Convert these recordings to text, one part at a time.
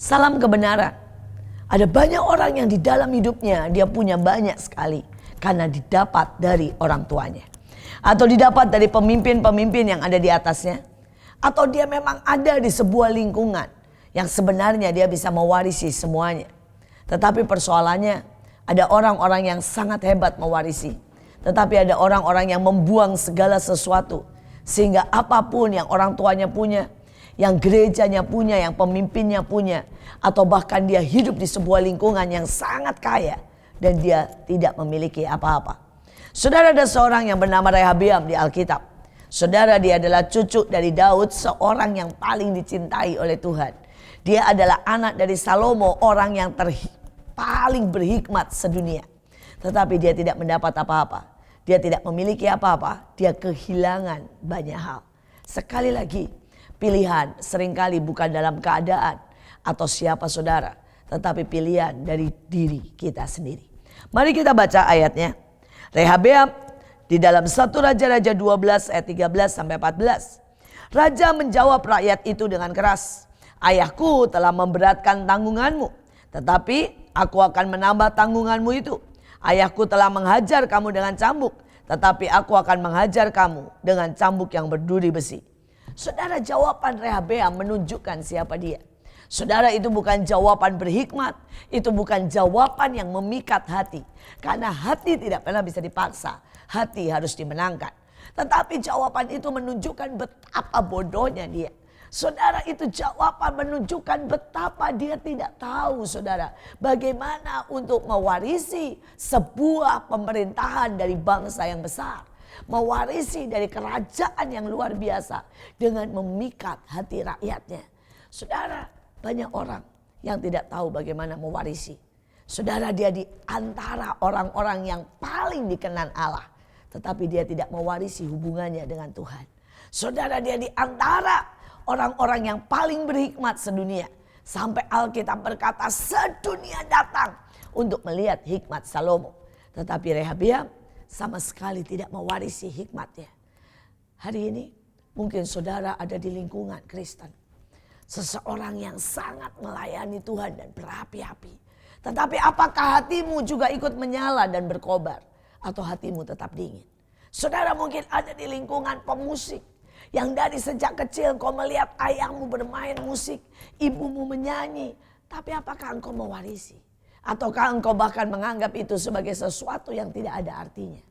Salam kebenaran. Ada banyak orang yang di dalam hidupnya dia punya banyak sekali karena didapat dari orang tuanya. Atau didapat dari pemimpin-pemimpin yang ada di atasnya. Atau dia memang ada di sebuah lingkungan yang sebenarnya dia bisa mewarisi semuanya. Tetapi persoalannya ada orang-orang yang sangat hebat mewarisi. Tetapi ada orang-orang yang membuang segala sesuatu. Sehingga apapun yang orang tuanya punya, yang gerejanya punya, yang pemimpinnya punya, atau bahkan dia hidup di sebuah lingkungan yang sangat kaya dan dia tidak memiliki apa-apa. Saudara, ada seorang yang bernama Rehabeam di Alkitab. Saudara, dia adalah cucu dari Daud, seorang yang paling dicintai oleh Tuhan. Dia adalah anak dari Salomo, orang yang paling berhikmat sedunia. Tetapi dia tidak mendapat apa-apa. Dia tidak memiliki apa-apa. Dia kehilangan banyak hal. Sekali lagi, pilihan seringkali bukan dalam keadaan atau siapa saudara, tetapi pilihan dari diri kita sendiri. Mari kita baca ayatnya. Rehabeam di dalam 1 Raja-Raja 12 ayat 13 sampai 14. Raja menjawab rakyat itu dengan keras. Ayahku telah memberatkan tanggunganmu, tetapi aku akan menambah tanggunganmu itu. Ayahku telah menghajar kamu dengan cambuk, tetapi aku akan menghajar kamu dengan cambuk yang berduri besi. Saudara, jawaban Rehabeam menunjukkan siapa dia. Saudara, itu bukan jawaban berhikmat. Itu bukan jawaban yang memikat hati. Karena hati tidak pernah bisa dipaksa. Hati harus dimenangkan. Tetapi jawaban itu menunjukkan betapa bodohnya dia. Saudara, itu jawaban menunjukkan betapa dia tidak tahu, saudara, bagaimana untuk mewarisi sebuah pemerintahan dari bangsa yang besar. Mewarisi dari kerajaan yang luar biasa dengan memikat hati rakyatnya. Saudara, banyak orang yang tidak tahu bagaimana mewarisi. Saudara, dia di antara orang-orang yang paling dikenal Allah, tetapi dia tidak mewarisi hubungannya dengan Tuhan. Saudara, dia di antara orang-orang yang paling berhikmat sedunia. Sampai Alkitab berkata sedunia datang untuk melihat hikmat Salomo. Tetapi Rehabeam sama sekali tidak mewarisi hikmatnya. Hari ini mungkin saudara ada di lingkungan Kristen. Seseorang yang sangat melayani Tuhan dan berapi-api. Tetapi apakah hatimu juga ikut menyala dan berkobar? Atau hatimu tetap dingin? Saudara mungkin ada di lingkungan pemusik. Yang dari sejak kecil kau melihat ayahmu bermain musik, ibumu menyanyi. Tapi apakah engkau mewarisi? Ataukah engkau bahkan menganggap itu sebagai sesuatu yang tidak ada artinya?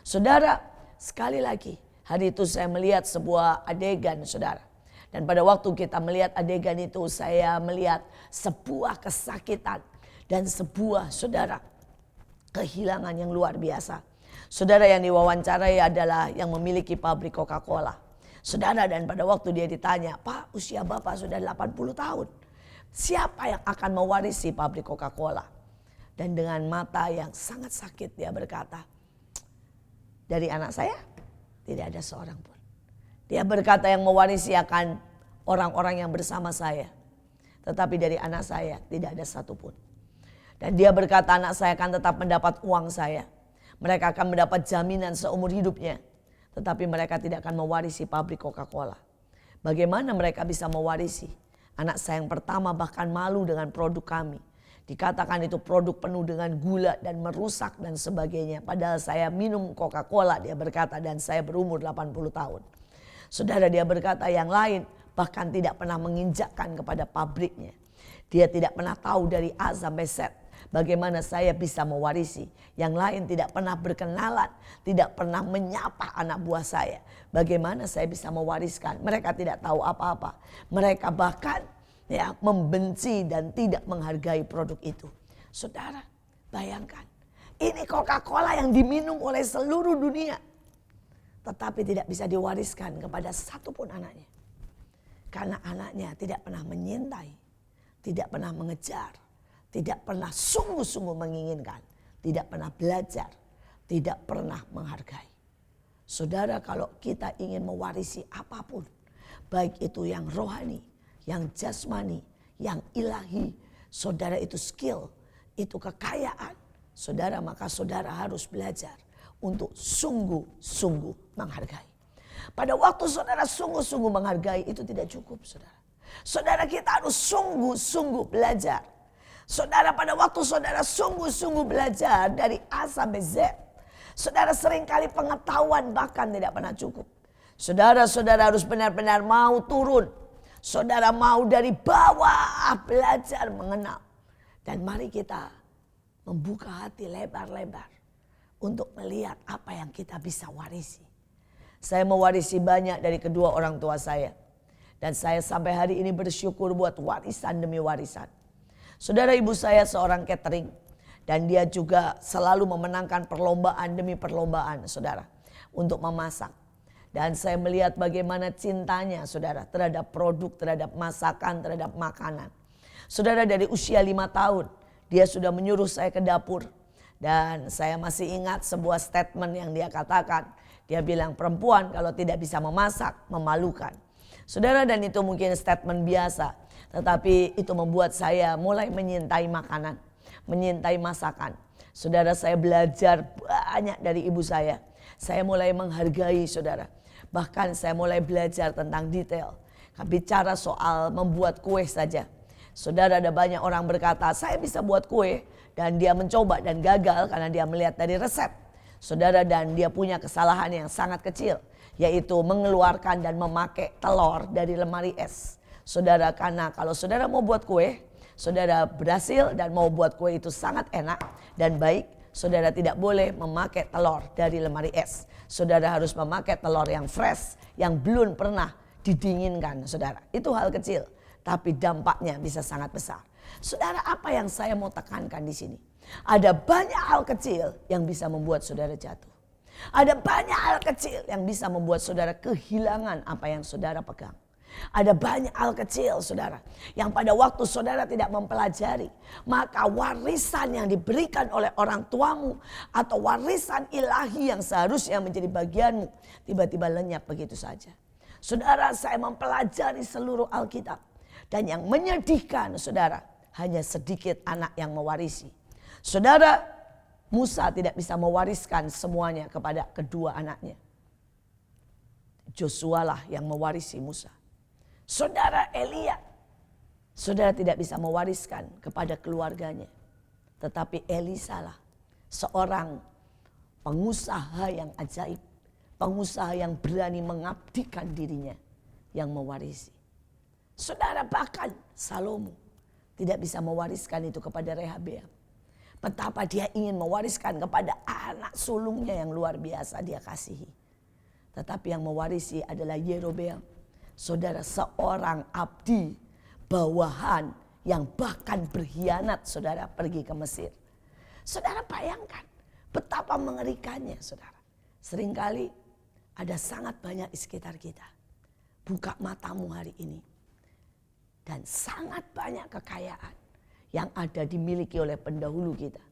Saudara, sekali lagi hari itu saya melihat sebuah adegan, saudara. Dan pada waktu kita melihat adegan itu, saya melihat sebuah kesakitan dan sebuah, saudara, kehilangan yang luar biasa. Saudara, yang diwawancarai adalah yang memiliki pabrik Coca-Cola. Saudara, dan pada waktu dia ditanya, Pak, usia Bapak sudah 80 tahun. Siapa yang akan mewarisi pabrik Coca-Cola? Dan dengan mata yang sangat sakit dia berkata, dari anak saya tidak ada seorang pun. Dia berkata yang mewarisi akan orang-orang yang bersama saya. Tetapi dari anak saya tidak ada satupun. Dan dia berkata anak saya akan tetap mendapat uang saya. Mereka akan mendapat jaminan seumur hidupnya. Tetapi mereka tidak akan mewarisi pabrik Coca-Cola. Bagaimana mereka bisa mewarisi? Anak saya yang pertama bahkan malu dengan produk kami. Dikatakan itu produk penuh dengan gula dan merusak dan sebagainya. Padahal saya minum Coca-Cola, dia berkata, dan saya berumur 80 tahun. Saudara, dia berkata yang lain bahkan tidak pernah menginjakkan kepada pabriknya. Dia tidak pernah tahu dari A sampai Z. Bagaimana saya bisa mewarisi? Yang lain tidak pernah berkenalan, tidak pernah menyapa anak buah saya. Bagaimana saya bisa mewariskan? Mereka tidak tahu apa-apa. Mereka bahkan membenci dan tidak menghargai produk itu. Saudara, bayangkan. Ini Coca-Cola yang diminum oleh seluruh dunia. Tetapi tidak bisa diwariskan kepada satupun anaknya. Karena anaknya tidak pernah menyintai, tidak pernah mengejar. Tidak pernah sungguh-sungguh menginginkan. Tidak pernah belajar. Tidak pernah menghargai. Saudara, kalau kita ingin mewarisi apapun. Baik itu yang rohani, yang jasmani, yang ilahi. Saudara, itu skill, itu kekayaan. Saudara, maka saudara harus belajar untuk sungguh-sungguh menghargai. Pada waktu saudara sungguh-sungguh menghargai, itu tidak cukup, saudara. Saudara, kita harus sungguh-sungguh belajar. Saudara, pada waktu saudara sungguh-sungguh belajar dari A sampai Z, saudara seringkali pengetahuan bahkan tidak pernah cukup. Saudara harus benar-benar mau turun. Saudara mau dari bawah belajar mengenal. Dan mari kita membuka hati lebar-lebar untuk melihat apa yang kita bisa warisi. Saya mewarisi banyak dari kedua orang tua saya. Dan saya sampai hari ini bersyukur buat warisan demi warisan. Saudara, ibu saya seorang catering. Dan dia juga selalu memenangkan perlombaan demi perlombaan, saudara, untuk memasak. Dan saya melihat bagaimana cintanya, saudara, terhadap produk, terhadap masakan, terhadap makanan. Saudara, dari usia 5 tahun, dia sudah menyuruh saya ke dapur. Dan saya masih ingat sebuah statement yang dia katakan. Dia bilang, perempuan kalau tidak bisa memasak, memalukan. Saudara, dan itu mungkin statement biasa. Tetapi itu membuat saya mulai menyintai makanan, menyintai masakan. Saudara, saya belajar banyak dari ibu saya. Saya mulai menghargai, saudara. Bahkan saya mulai belajar tentang detail. Bicara soal membuat kue saja. Saudara, ada banyak orang berkata, saya bisa buat kue. Dan dia mencoba dan gagal karena dia melihat dari resep. Saudara, dan dia punya kesalahan yang sangat kecil. Yaitu mengeluarkan dan memakai telur dari lemari es. Saudara, karena kalau saudara mau buat kue, saudara berhasil dan mau buat kue itu sangat enak dan baik, saudara tidak boleh memakai telur dari lemari es. Saudara harus memakai telur yang fresh, yang belum pernah didinginkan, saudara. Itu hal kecil, tapi dampaknya bisa sangat besar. Saudara, apa yang saya mau tekankan di sini? Ada banyak hal kecil yang bisa membuat saudara jatuh. Ada banyak hal kecil yang bisa membuat saudara kehilangan apa yang saudara pegang. Ada banyak hal kecil, saudara, yang pada waktu saudara tidak mempelajari, maka warisan yang diberikan oleh orang tuamu atau warisan ilahi yang seharusnya menjadi bagianmu tiba-tiba lenyap begitu saja. Saudara, saya mempelajari seluruh Alkitab, dan yang menyedihkan, saudara, hanya sedikit anak yang mewarisi. Saudara, Musa tidak bisa mewariskan semuanya kepada kedua anaknya. Joshua lah yang mewarisi Musa. Saudara, Elia, saudara tidak bisa mewariskan kepada keluarganya. Tetapi Elisa lah seorang pengusaha yang ajaib. Pengusaha yang berani mengabdikan dirinya yang mewarisi. Saudara, bahkan Salomo tidak bisa mewariskan itu kepada Rehabeam. Betapa dia ingin mewariskan kepada anak sulungnya yang luar biasa dia kasihi. Tetapi yang mewarisi adalah Yerobeam. Saudara, seorang abdi bawahan yang bahkan berkhianat, saudara, pergi ke Mesir. Saudara, bayangkan betapa mengerikannya, saudara. Seringkali ada sangat banyak di sekitar kita. Buka matamu hari ini. Dan sangat banyak kekayaan yang ada dimiliki oleh pendahulu kita.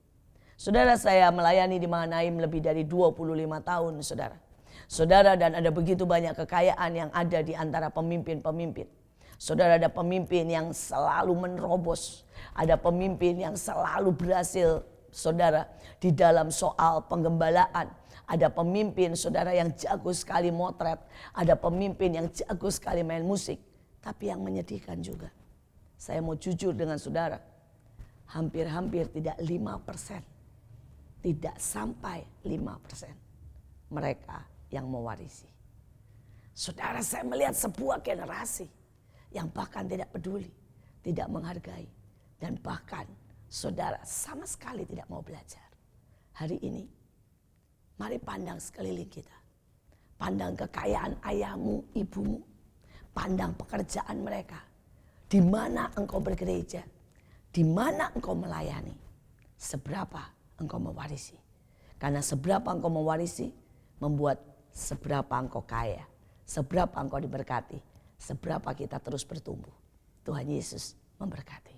Saudara, saya melayani di Mahanaim lebih dari 25 tahun, saudara. Saudara, dan ada begitu banyak kekayaan yang ada di antara pemimpin-pemimpin. Saudara, ada pemimpin yang selalu menerobos. Ada pemimpin yang selalu berhasil, saudara, di dalam soal penggembalaan. Ada pemimpin, saudara, yang jago sekali motret. Ada pemimpin yang jago sekali main musik. Tapi yang menyedihkan juga, saya mau jujur dengan saudara, hampir-hampir tidak 5%. Tidak sampai 5% mereka yang mewarisi. Saudara, saya melihat sebuah generasi yang bahkan tidak peduli, tidak menghargai, dan bahkan saudara sama sekali tidak mau belajar. Hari ini, mari pandang sekeliling kita. Pandang kekayaan ayahmu, ibumu. Pandang pekerjaan mereka. Di mana engkau bergereja, di mana engkau melayani, seberapa engkau mewarisi. Karena seberapa engkau mewarisi, membuat seberapa engkau kaya, seberapa engkau diberkati, seberapa kita terus bertumbuh. Tuhan Yesus memberkati.